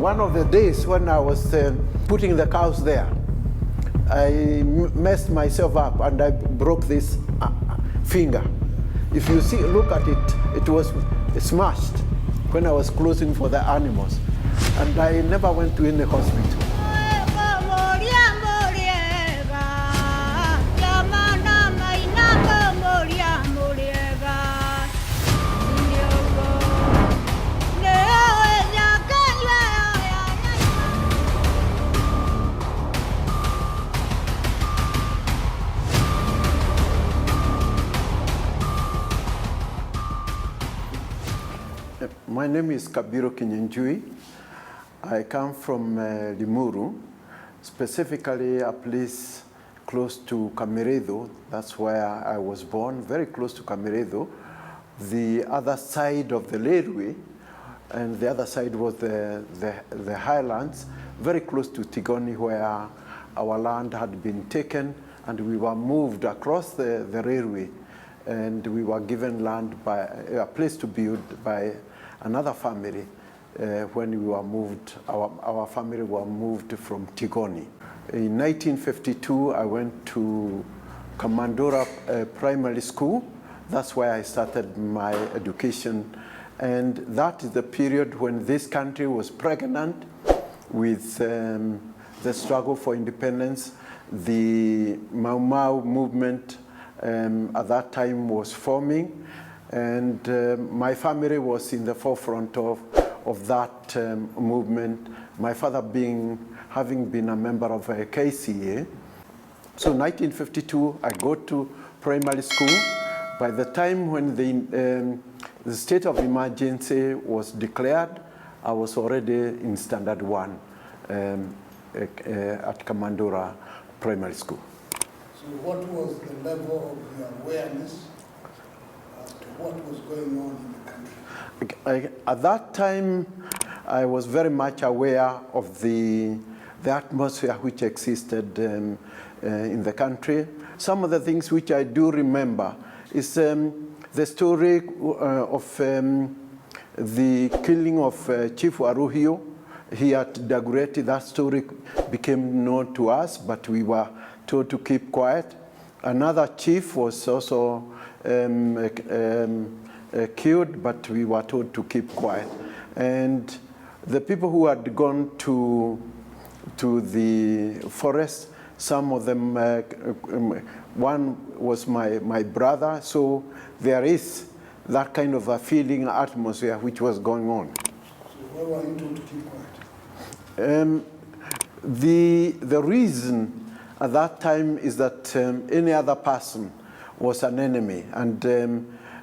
One of the days when I was putting the cows there, I messed myself up and I broke this finger. If you see, look at it, it was smashed when I was closing for the animals. And I never went to any hospital. My name is Kabiru Kinya. I come from Limuru, specifically a place close to Kabiru. That's where I was born, very close to Kabiru. The other side of the railway, and the other side was the highlands, very close to Tigoni, where our land had been taken, and we were moved across the railway, and we were given land by a place to build by another family when we were moved, our family were moved from Tigoni. In 1952, I went to Kamandura primary school. That's where I started my education. And that is the period when this country was pregnant with the struggle for independence. The Mau Mau movement at that time was forming. And my family was in the forefront of that movement, my father having been a member of KCA. So 1952, I go to primary school. By the time when the state of emergency was declared, I was already in standard 1 at Kamandura primary school. So what was the level of your awareness what was going on in the country? At that time, I was very much aware of the atmosphere which existed in the country. Some of the things which I do remember is the story of the killing of Chief Waruhio. He at Dagoretti. That story became known to us, but we were told to keep quiet. Another chief was also killed, but we were told to keep quiet. And the people who had gone to the forest, some of them, one was my brother, so there is that kind of a feeling, atmosphere which was going on. So why were you told to keep quiet? The reason at that time is that any other person was an enemy. And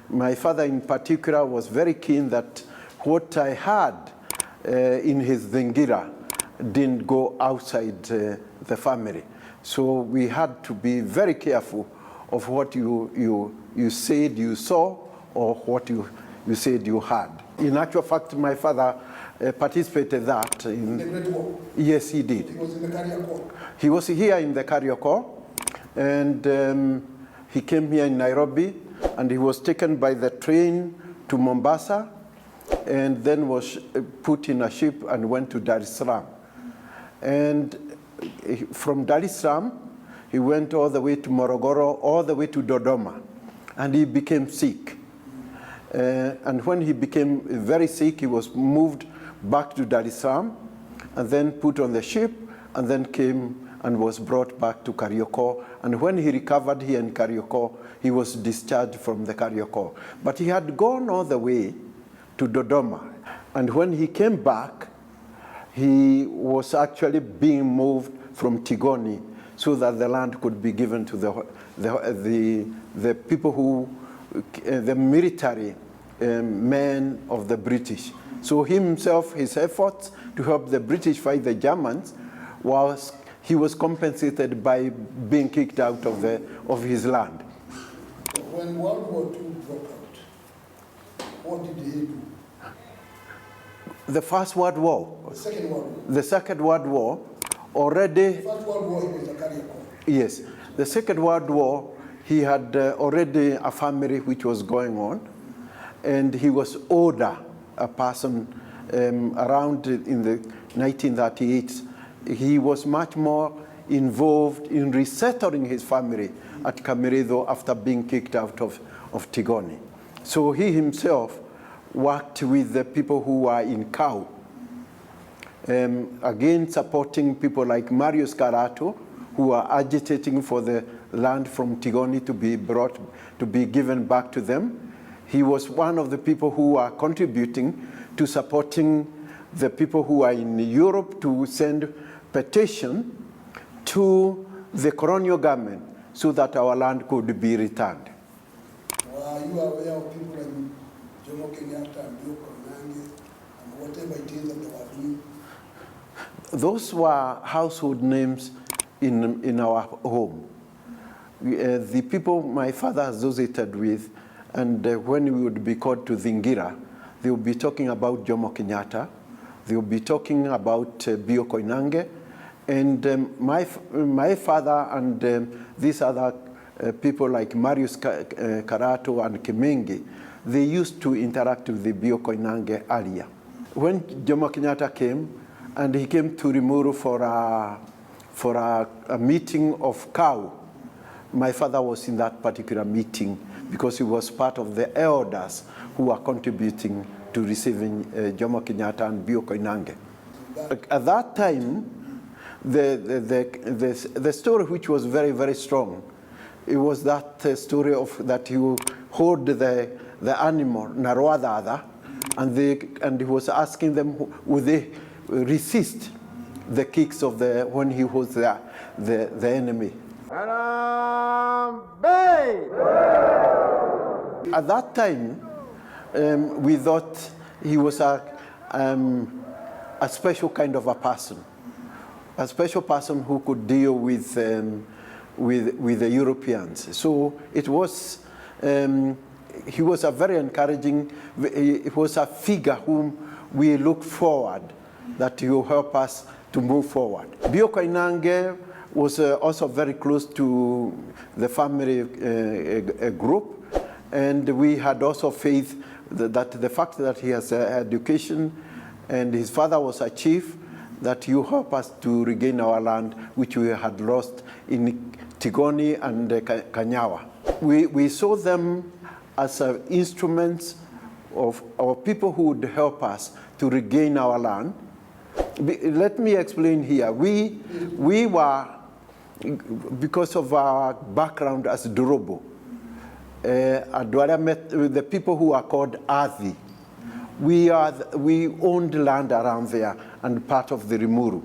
my father in particular was very keen that what I had in his Dhingira didn't go outside the family. So we had to be very careful of what you said you saw or what you said you had. In actual fact, my father participated that in the Great War? Yes, he did. He was in the Carrier Corps? He was here in the Carrier Corps, and he came here in Nairobi, and he was taken by the train to Mombasa, and then was put in a ship and went to Dar es Salaam. And from Dar es Salaam, he went all the way to Morogoro, all the way to Dodoma, and he became sick. And when he became very sick, he was moved back to Dar es Salaam, and then put on the ship, and then came and was brought back to Karioko. And when he recovered here in Karioko, he was discharged from the Karioko. But he had gone all the way to Dodoma. And when he came back, he was actually being moved from Tigoni so that the land could be given to the people who, the military men of the British. So himself, his efforts to help the British fight the Germans, he was compensated by being kicked out of his land. When World War II broke out, what did he do? The First World War. The Second World War. The Second World War already. The First World War, he was a Carrier Corps. Yes. The Second World War, he had already a family which was going on, and he was older, a person around in the 1938, he was much more involved in resettling his family at Kabiru after being kicked out of Tigoni. So he himself worked with the people who were in Kau, again supporting people like Marius Karato, who are agitating for the land from Tigoni to be given back to them. He was one of the people who are contributing to supporting the people who are in Europe to send petition to the colonial government so that our land could be returned. Are you aware of people like Jomo Kenyatta and Bill Konange and whatever it is that they were doing? Those were household names in our home. The people my father associated with, and when we would be called to Thingira, they would be talking about Jomo Kenyatta, they would be talking about Bill Koinange, and my father and these other people like Marius Karato and Kimengi, they used to interact with the Bill Koinange earlier. When Jomo Kenyatta came, and he came to Limuru for a meeting of Kau, my father was in that particular meeting because he was part of the elders who were contributing to receiving Jomo Kenyatta and Bill Koinange. At that time, the story which was very, very strong, it was that story of that you hold the animal, Narwadada, and he was asking them, would they resist the kicks of when he was the enemy. At that time, we thought he was a special kind of a special person who could deal with the Europeans. So it was, he was a very encouraging, it was a figure whom we looked forward that he will help us to move forward. Bill Koinange was also very close to the family group, and we had also faith that the fact that he has education and his father was a chief, that you help us to regain our land which we had lost in Tigoni and Kanyawa. We saw them as instruments of people who would help us to regain our land. Let me explain here. We were, because of our background as Dorobo, the people who are called Athi, we owned land around there and part of the Limuru.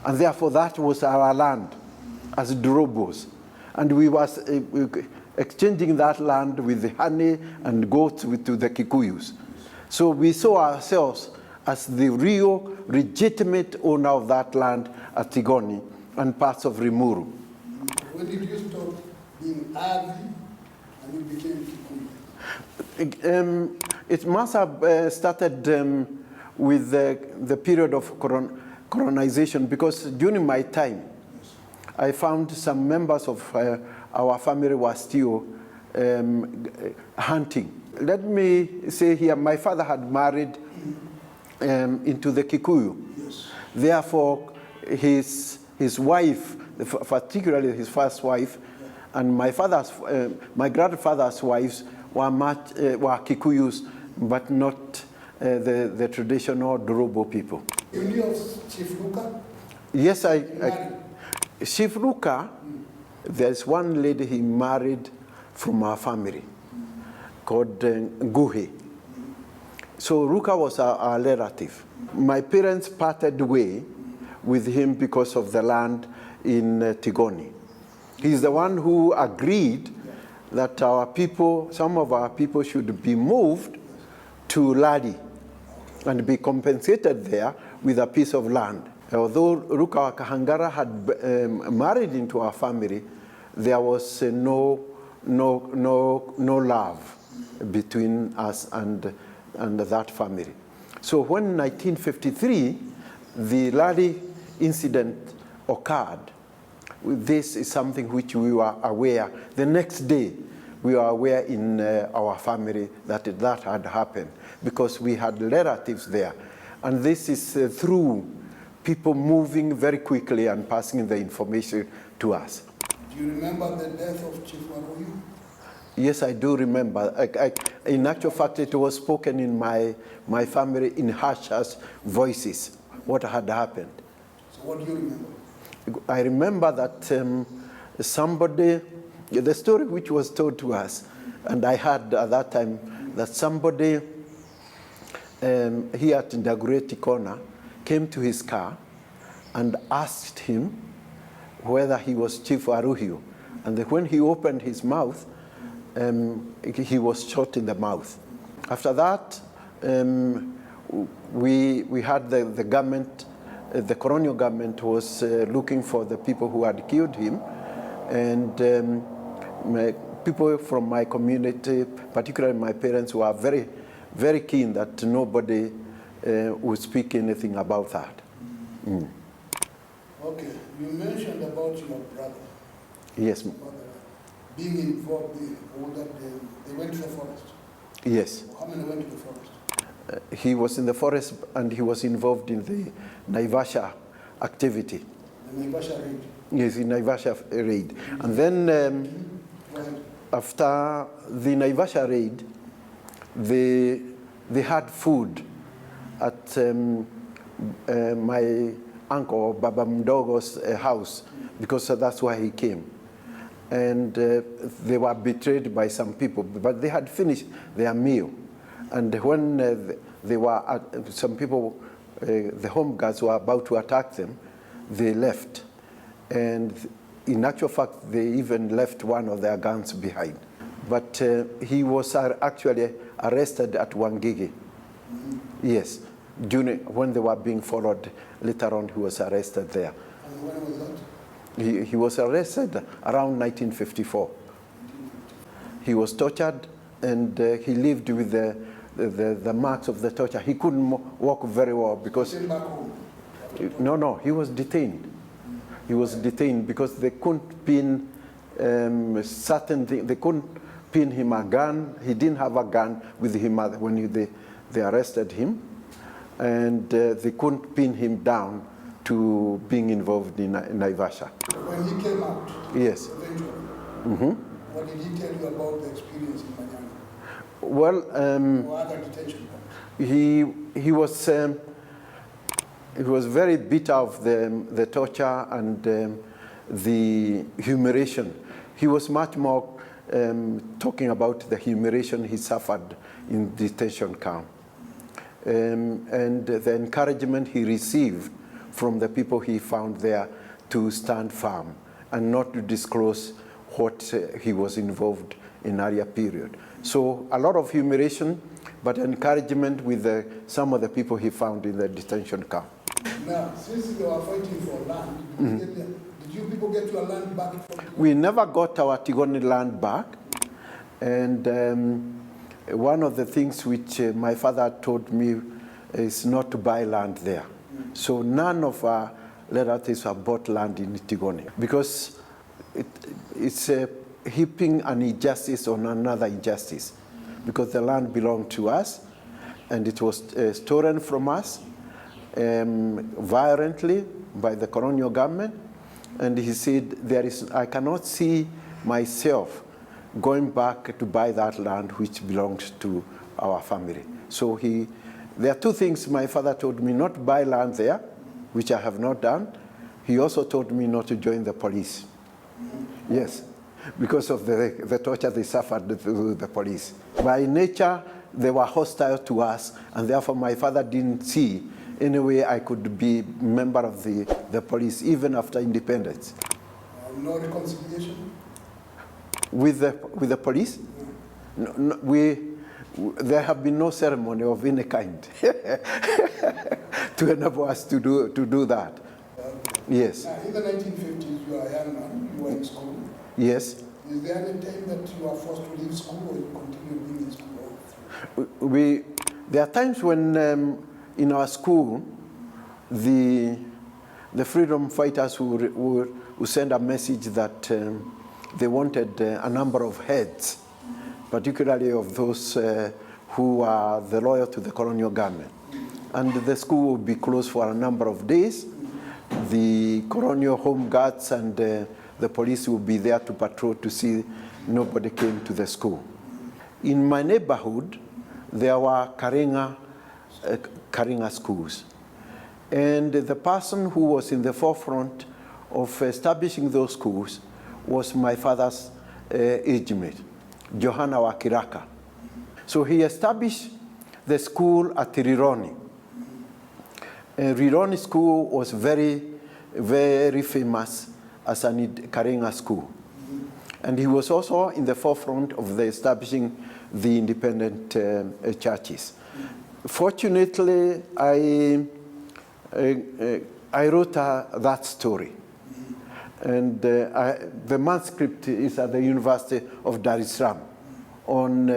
And therefore that was our land as Dorobos. And we was exchanging that land with honey and goats to the Kikuyus. So we saw ourselves as the real legitimate owner of that land at Tigoni and parts of Limuru. When did you stop being Athi and you became Kikuyu? It must have started with the period of colonization, because during my time, I found some members of our family were still hunting. Let me say here, my father had married into the Kikuyu. Yes. Therefore, his wife, particularly his first wife, and my grandfather's wives were Kikuyus, but not the traditional Dorobo people. You knew of Chief Luka? Yes, Chief Luka, there's one lady he married from our family called Guhe. So Luka was our relative. My parents parted way with him because of the land in Tigoni. He's the one who agreed that our people, some of our people, should be moved to Ladi and be compensated there with a piece of land. Although Ruka Kahangara had married into our family, there was no love between us and that family. So when in 1953, the Ladi incident occurred, this is something which we were aware. The next day, we were aware in our family that that had happened because we had relatives there. And this is through people moving very quickly and passing the information to us. Do you remember the death of Chief Waruyu? Yes, I do remember. In actual fact, it was spoken in my family in harsh voices, what had happened. So what do you remember? I remember that somebody, the story which was told to us, and I heard at that time that somebody here at Ndagureti Corner came to his car and asked him whether he was Chief Waruyu. And when he opened his mouth, he was shot in the mouth. After that, we had the government, the colonial government was looking for the people who had killed him, and people from my community, particularly my parents, were very, very keen that nobody would speak anything about that. Mm. Okay, you mentioned about your brother. Yes. Being involved in all that, they went to the forest. Yes. How many went to the forest? He was in the forest and he was involved in the Naivasha activity. The Naivasha raid? Yes, the Naivasha raid. And then after the Naivasha raid, they had food at my uncle, Baba Mdogo's house, because that's where he came. And they were betrayed by some people, but they had finished their meal. And when they were, some people, the home guards were about to attack them, they left. And in actual fact, they even left one of their guns behind. But he was actually arrested at Wangigi. Yes, when they were being followed, later on he was arrested there. And when was that? He was arrested around 1954. He was tortured and he lived with the marks of the torture. He couldn't walk very well because... He came back home? No, he was detained. He was detained because they couldn't pin certain things. They couldn't pin him a gun. He didn't have a gun with him when they arrested him. And they couldn't pin him down to being involved in Naivasha. When he came out, yes, eventually, what did he tell you about the experience in Manyanga? Well, Or other detention camps? he was very bitter of the torture and the humiliation. He was much more talking about the humiliation he suffered in detention camp. And the encouragement he received from the people he found there to stand firm and not to disclose what he was involved in earlier period. So a lot of humiliation, but encouragement with some of the people he found in the detention camp. Now, since you were fighting for land, did you people get your land back? We never got our Tigoni land back. And one of the things which my father told me is not to buy land there. So none of our relatives have bought land in Tigoni because it's heaping an injustice on another injustice, because the land belonged to us and it was stolen from us violently by the colonial government. And he said, I cannot see myself going back to buy that land which belongs to our family. So there are two things my father told me: not to buy land there, which I have not done. He also told me not to join the police. Yes, because of the torture they suffered through the police. By nature, they were hostile to us, and therefore my father didn't see any way I could be a member of the police, even after independence. No reconciliation? With the police? No, there have been no ceremony of any kind to enable us to do that. Yes. Now, in the 1950s, you were a young man, you were in school. Yes. Is there any time that you are forced to leave school, or you continue being in school? There are times when in our school, the freedom fighters would send a message that they wanted a number of heads particularly of those who are the loyal to the colonial government. And the school will be closed for a number of days. The colonial home guards and the police will be there to patrol to see nobody came to the school. In my neighborhood, there were Karenga schools. And the person who was in the forefront of establishing those schools was my father's age mate, Johanna Wakiraka. So he established the school at Rironi. Rironi School was very, very famous as a Karenga school. And he was also in the forefront of the establishing the independent churches. Fortunately, I wrote that story. And the manuscript is at the University of Dar es Salaam on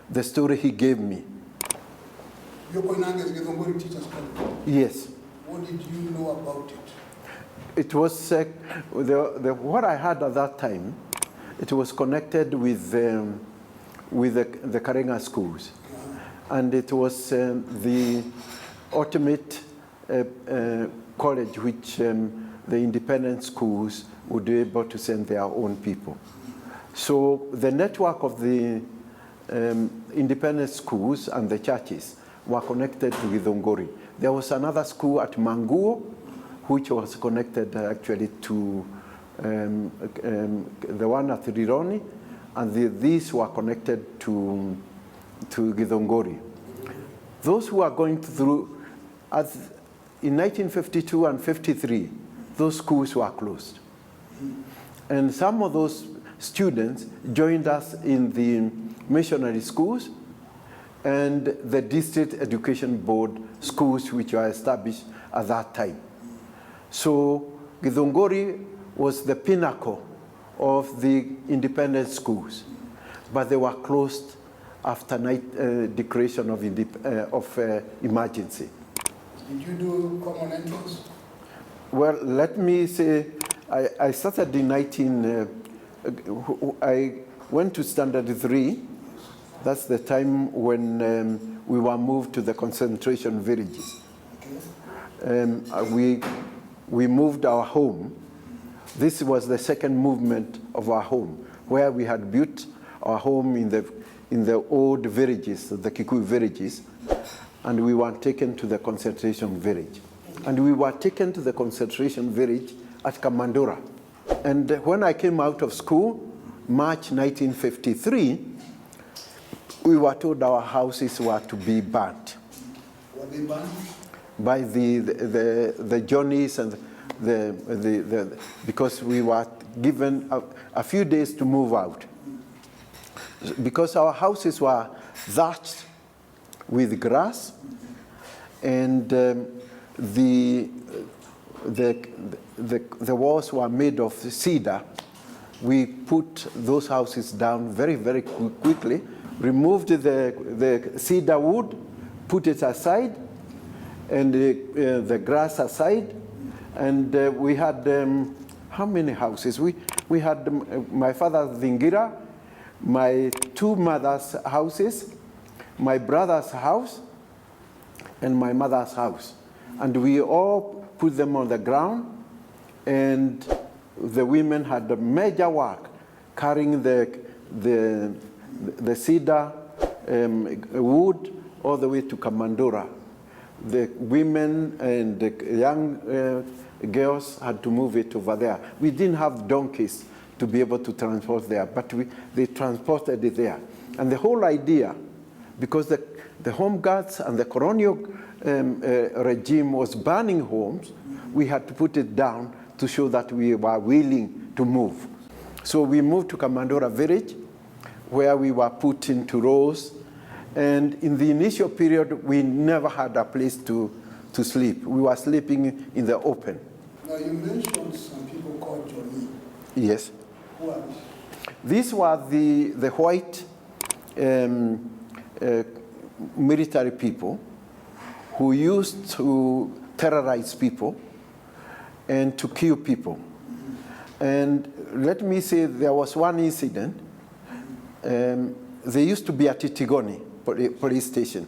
the story he gave me. Teachers College? Yes. What did you know about it? It was, what I had at that time, it was connected with the Karenga schools. And it was the ultimate college which the independent schools would be able to send their own people. So the network of the independent schools and the churches were connected to Githunguri. There was another school at Manguo, which was connected actually to the one at Rironi, and these were connected to Githunguri. Those who are going through, in 1952 and 53, those schools were closed. And some of those students joined us in the missionary schools and the district education board schools which were established at that time. So Githunguri was the pinnacle of the independent schools, but they were closed after declaration of emergency. Did you do common entrance? Well, let me say, I started in I went to standard 3. That's the time when we were moved to the concentration villages. Okay. We moved our home. This was the second movement of our home, where we had built our home in the old villages, the Kikuyu villages, and we were taken to the concentration village. And we were taken to the concentration village at Kamandura. And when I came out of school, March 1953, we were told our houses were to be burnt. Were they burnt? By the Johnnies and because we were given a few days to move out. Because our houses were thatched with grass, and the walls were made of cedar. We put those houses down very, very quickly, removed the cedar wood, put it aside, and the grass aside, and we had how many houses? We had my father's Zingira, my two mothers' houses, my brother's house, and my mother's house. And we all put them on the ground, and the women had a major work carrying the cedar wood all the way to Kamandura. The women and the young girls had to move it over there. We didn't have donkeys to be able to transport there, but they transported it there. And the whole idea, because the home guards and the colonial regime was burning homes, we had to put it down to show that we were willing to move. So we moved to Kamandura village, where we were put into rows. And in the initial period, we never had a place to sleep. We were sleeping in the open. Now you mentioned some people called Johnny. Yes. Who are these? These were the white military people who used to terrorize people and to kill people. And let me say, there was one incident. they used to be at Itigoni police station.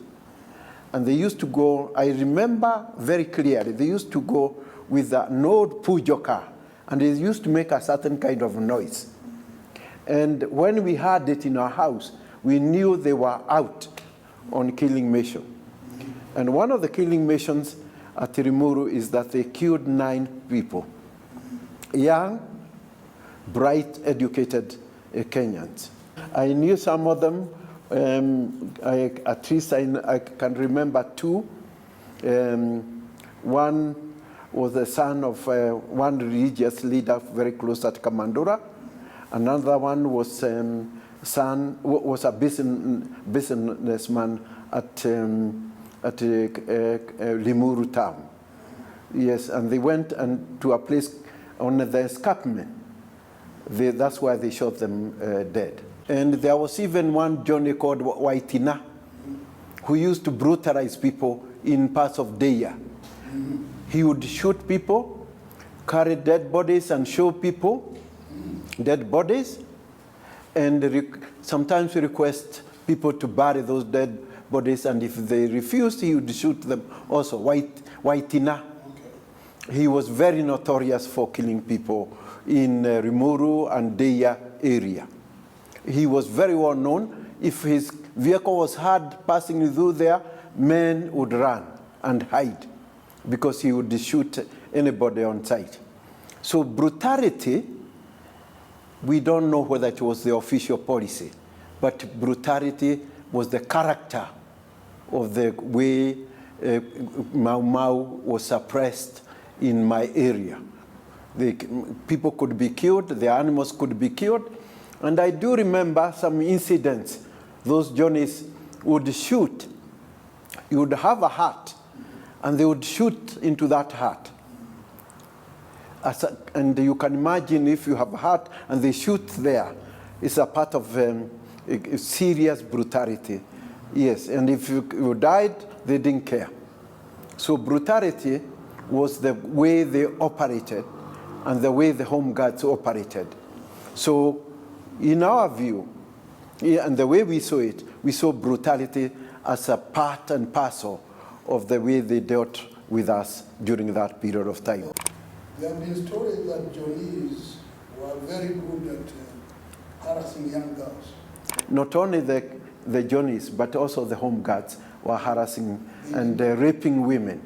And they used to go, I remember very clearly, they used to go with an old Pujo car, and they used to make a certain kind of noise. And when we had it in our house, we knew they were out on killing mission. And one of the killing missions at Rimuru is that they killed 9 people, young, bright, educated Kenyans. I knew some of them. At least I can remember 2. One was the son of one religious leader very close at Kamandura. Another one was was a businessman at Limuru town. Yes, and they went to a place on the escarpment. That's why they shot them dead. And there was even one Johnny called Waitina, who used to brutalize people in parts of Deya. He would shoot people, carry dead bodies and show people dead bodies, and sometimes request people to bury those dead bodies, and if they refused, he would shoot them also. Waitina. Okay. He was very notorious for killing people in Rimuru and Deya area. He was very well known. If his vehicle was heard passing through there, men would run and hide because he would shoot anybody on sight. So brutality, we don't know whether it was the official policy, but brutality was the character of the way Mau Mau was suppressed in my area. People could be killed, the animals could be killed, and I do remember some incidents. Those Johnnies would shoot. You would have a hut, and they would shoot into that hut. And you can imagine if you have a hut and they shoot there, it's a part of serious brutality. Yes, and if you died, they didn't care. So brutality was the way they operated and the way the home guards operated. So in our view, and the way we saw it, we saw brutality as a part and parcel of the way they dealt with us during that period of time. There have been stories that Johnnies were very good at harassing young girls. Not only the Johnnies, but also the home guards were harassing and raping women.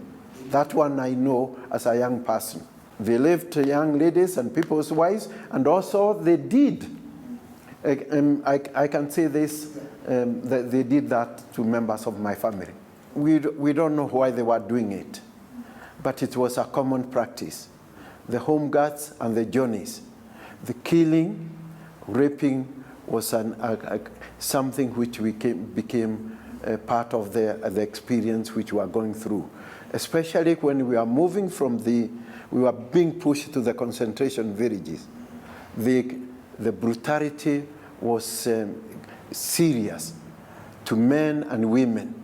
That one I know as a young person. They left young ladies and people's wives, and also they did. I can say this, that they did that to members of my family. We don't know why they were doing it, but it was a common practice. The home guards and the Johnnies, the killing, raping was something which became part of the experience which we are going through, especially when we are moving from we were being pushed to the concentration villages. The brutality was serious to men and women.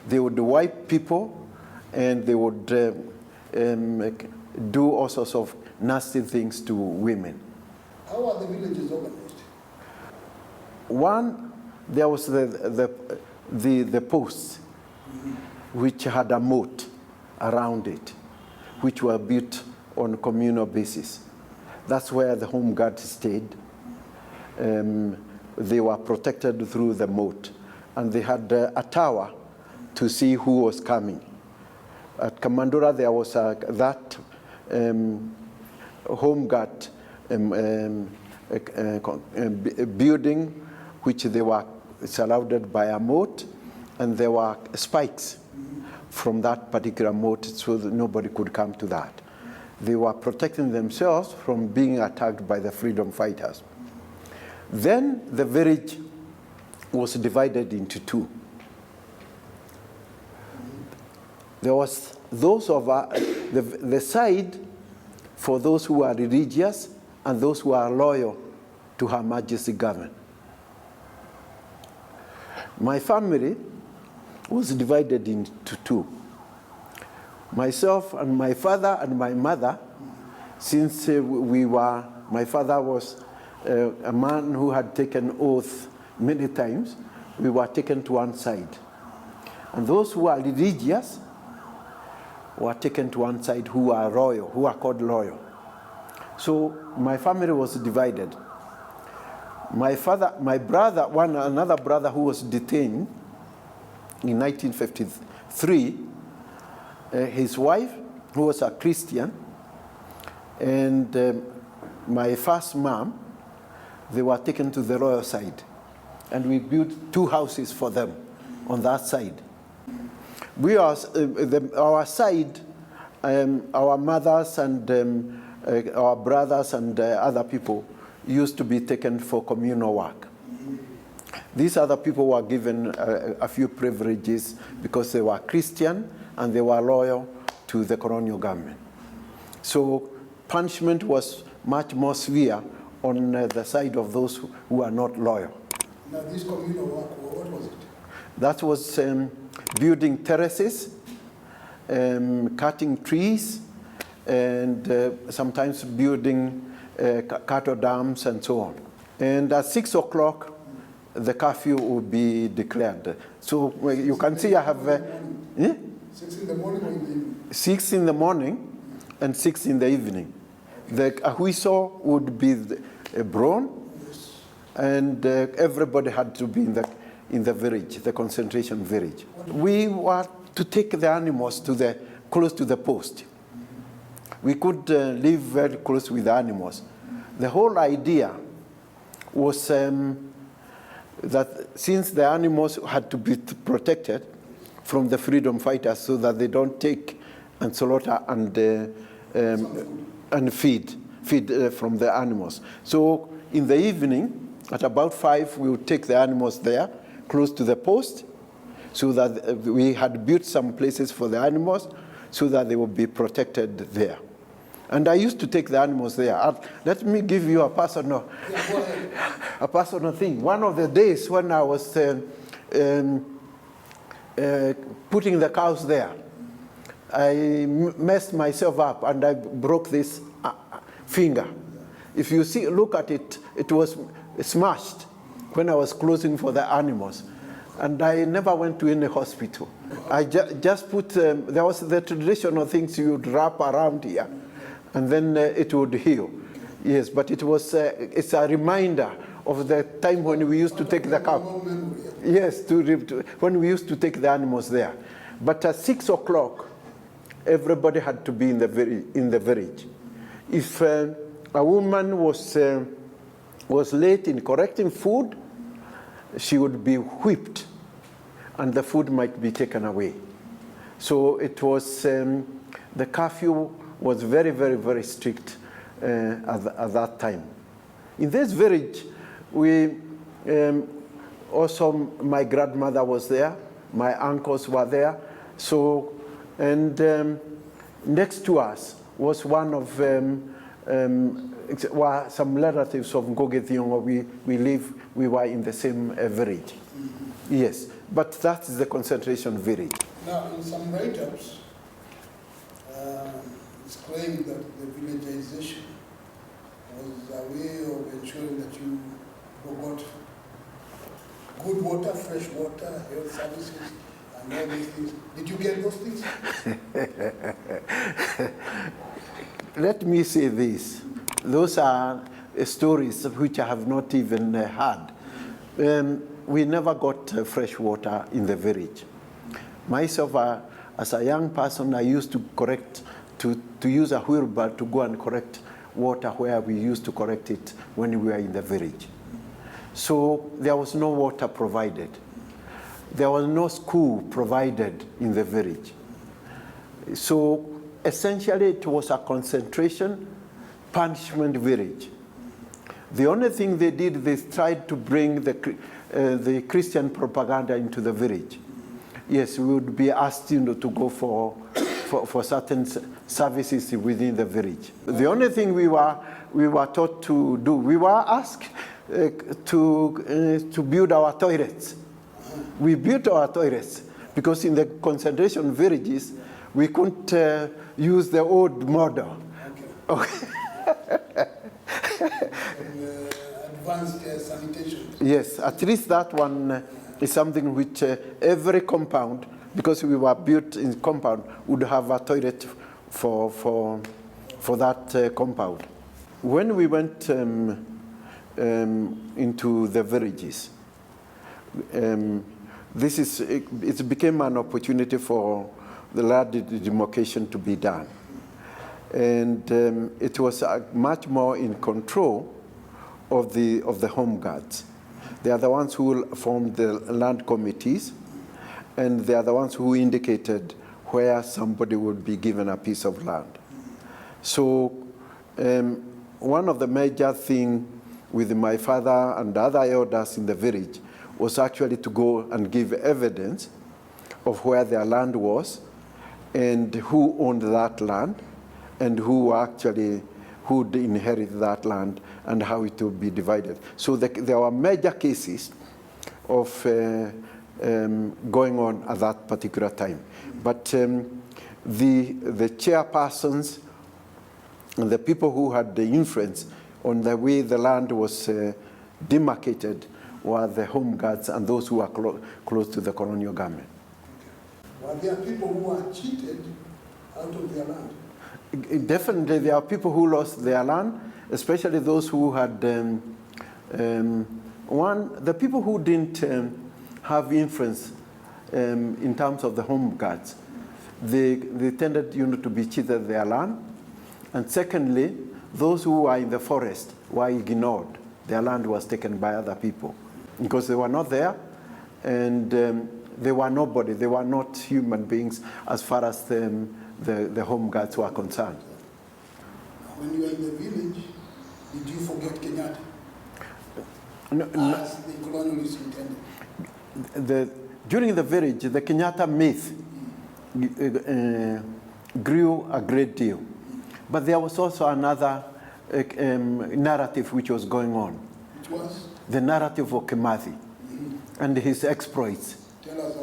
They would wipe people, and they would do all sorts of nasty things to women. How are the villages organized? One, there was the posts, which had a moat around it, which were built on a communal basis. That's where the home guard stayed. They were protected through the moat, and they had a tower to see who was coming. At Kamandura, there was that home guard building, which they were surrounded by a moat, and there were spikes from that particular moat so that nobody could come to that. They were protecting themselves from being attacked by the freedom fighters. Then the village was divided into 2. There was those of the side for those who are religious and those who are loyal to Her Majesty government. My family was divided into 2. Myself and my father and my mother, since my father was a man who had taken oath many times, we were taken to one side. And those who are religious were taken to one side, who are royal, who are called loyal. So my family was divided. My brother, another brother who was detained in 1953, his wife, who was a Christian, and my first mom, they were taken to the royal side. And we built 2 houses for them on that side. We are, our side, our mothers and our brothers and other people used to be taken for communal work. These other people were given a few privileges because they were Christian and they were loyal to the colonial government. So punishment was much more severe on the side of those who are not loyal. Now this communal work, what was it? That was building terraces, cutting trees, and sometimes building cattle dams and so on. And at 6 o'clock, the curfew will be declared. So you can see I have... 6 in the morning or in the evening? 6 in the morning and 6 in the evening. The whistle would be blown, and everybody had to be in the village, the concentration village. We were to take the animals to close to the post. We could live very close with the animals. The whole idea was that since the animals had to be protected from the freedom fighters so that they don't take and slaughter and feed from the animals. So in the evening, at about 5, we would take the animals there, close to the post, so that we had built some places for the animals so that they would be protected there. And I used to take the animals there. Let me give you a personal thing. One of the days when I was putting the cows there, I messed myself up and I broke this finger. If you look at it, it was smashed when I was closing for the animals. And I never went to any hospital. I just put, there was the traditional things you would wrap around here, and then it would heal. Yes, but it was, it's a reminder of the time when we used to take the cow. Yes, when we used to take the animals there. But at 6 o'clock, everybody had to be in the village. If a woman was late in correcting food, she would be whipped, and the food might be taken away. So it was, the curfew was very, very, very strict at that time. In this village, also my grandmother was there, my uncles were there. So, and next to us was one of were some relatives of Ngoge Thiong'o. We were in the same village. Yes, but that's the concentration village. Now, in some write-ups, it's claimed that the villagization was a way of ensuring that you got good water, fresh water, health services, and all these things. Did you get those things? Let me say this. Those are stories which I have not even heard. We never got fresh water in the village. Myself, as a young person, I used to use a wheelbarrow to go and collect water where we used to collect it when we were in the village. So there was no water provided. There was no school provided in the village. So essentially it was a concentration punishment village. The only thing they did, they tried to bring the Christian propaganda into the village. Yes, we would be asked, to go for certain services within the village. The only thing we were taught to do, we were asked to build our toilets. We built our toilets because in the concentration villages, we couldn't use the old model. Okay. And advanced sanitation. Yes, at least that one is something which every compound, because we were built in compound, would have a toilet for that compound. When we went into the villages, it became an opportunity for the land demarcation to be done. And it was much more in control of the home guards. They are the ones who formed the land committees, and they are the ones who indicated where somebody would be given a piece of land. So one of the major things with my father and other elders in the village was actually to go and give evidence of where their land was and who owned that land and who would inherit that land and how it would be divided. So there were major cases of going on at that particular time. But the chairpersons and the people who had the influence on the way the land was demarcated were the home guards and those who were close to the colonial government. Were there people who were cheated out of their land? Definitely, there are people who lost their land, especially those who had the people who didn't have influence in terms of the home guards. They tended, to be cheated their land, and secondly, those who were in the forest were ignored. Their land was taken by other people because they were not there, and they were nobody. They were not human beings as far as the home guards were concerned. When you were in the village, did you forget Kenyatta? No, as the colonialists intended? During the village, the Kenyatta myth grew a great deal. But there was also another narrative which was going on. Which was? The narrative of Kimathi and his exploits. Tell us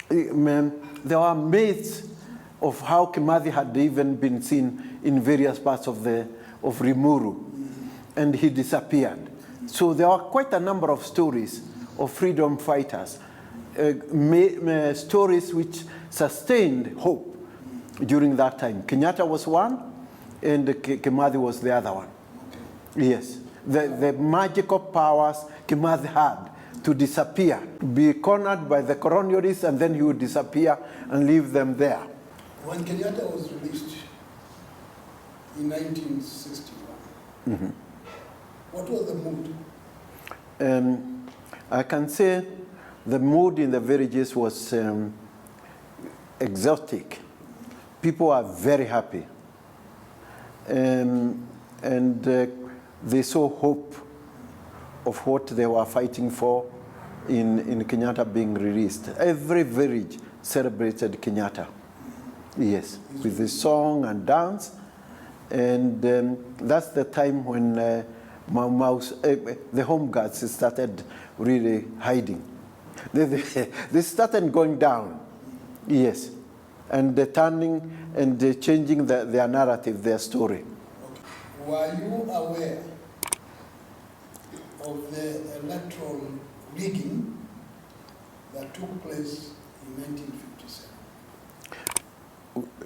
that. There were myths of how Kimathi had even been seen in various parts of Limuru, and he disappeared. So there are quite a number of stories of freedom fighters, stories which sustained hope during that time. Kenyatta was one, and Kimathi was the other one. Okay. Yes, the magical powers Kimathi had to disappear, to be cornered by the colonialists, and then he would disappear and leave them there. When Kenyatta was released in 1961, what was the mood? I can say the mood in the villages was exotic. People are very happy. And they saw hope of what they were fighting for in Kenyatta being released. Every village celebrated Kenyatta. Yes, with the song and dance. And that's the time when the home guards started really hiding. They started going down. Yes. And turning and changing their narrative, their story. Okay. Were you aware of the electoral rigging that took place in 1957?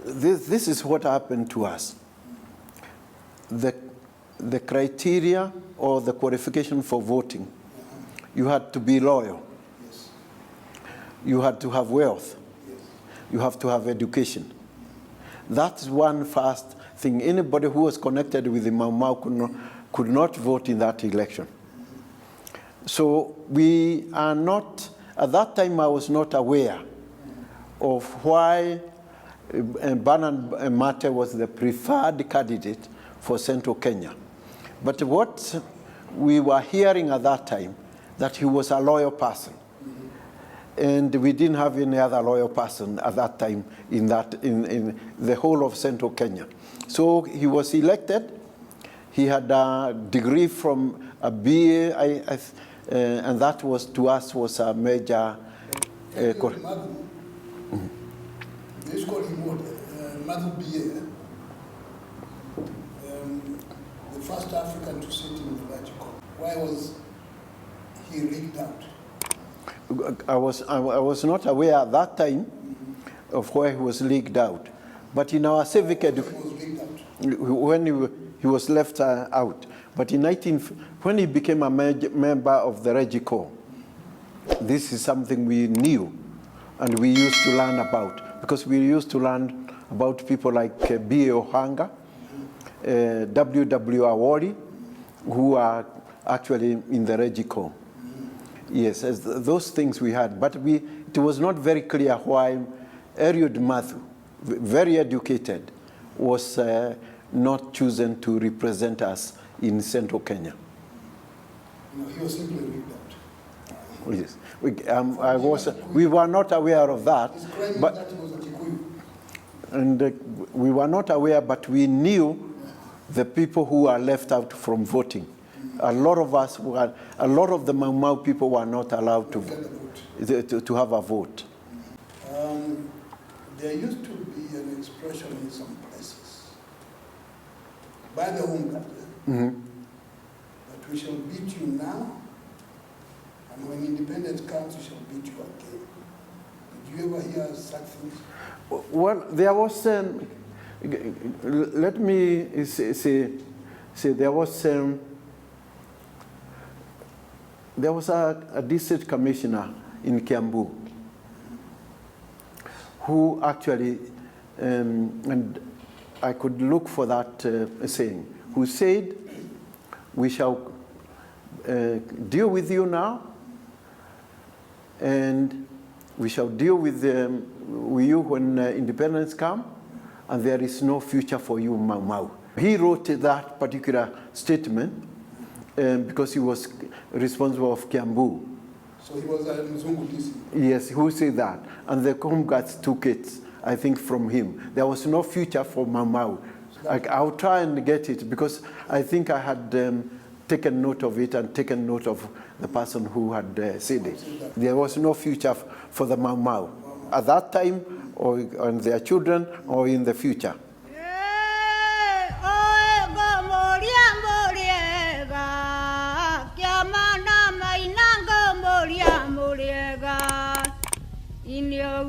This is what happened to us. The criteria or the qualification for voting, you had to be loyal. Yes. You had to have wealth. Yes. You have to have education. That's one first thing. Anybody who was connected with the Mau Mau could not vote in that election. So we are not, at that time I was not aware of why Bernard Mate was the preferred candidate for Central Kenya. But what we were hearing at that time, that he was a loyal person. And we didn't have any other loyal person at that time in the whole of Central Kenya. So he was elected. He had a degree from a BA, and that was, to us, was a major... They call him Madu BA. The first African to sit in the Vatican. Why was he leaked out? I was not aware at that time of where he was leaked out. But in our civic education, when he was left out. But in when he became a member of the Regi Corps, this is something we knew and we used to learn about, because we used to learn about people like B.A. Ohanga, W.W. Awori, who are actually in the Regi Corps. Yes, those things we had, but it was not very clear why Eliud Matthew, very educated, was not chosen to represent us in Central Kenya. No, he was simply leaked out. Yes, we were not aware of that. He's claiming But, that he was a Kikuyu. and we were not aware, but we knew the people who are left out from voting. A lot of us were, a lot of the Mau Mau people were not allowed to have a vote. There used to be an expression in some places by the Home Guard that we shall beat you now, and when independence comes, we shall beat you again. Did you ever hear such things? Well, there was, let me say there was a district commissioner in Kiambu who actually, and I could look for that saying, who said, we shall deal with you now, and we shall deal with you when independence comes, and there is no future for you, Mau Mau. He wrote that particular statement because he was responsible of Kiambu. So he was a Mzungu DC? Yes, who said that? And the Home Guards took it, I think, from him. There was no future for Mau Mau. I'll try and get it, because I think I had taken note of it and taken note of the person who had said it. There was no future for the Mau Mau at that time, or on their children, or in the future. In your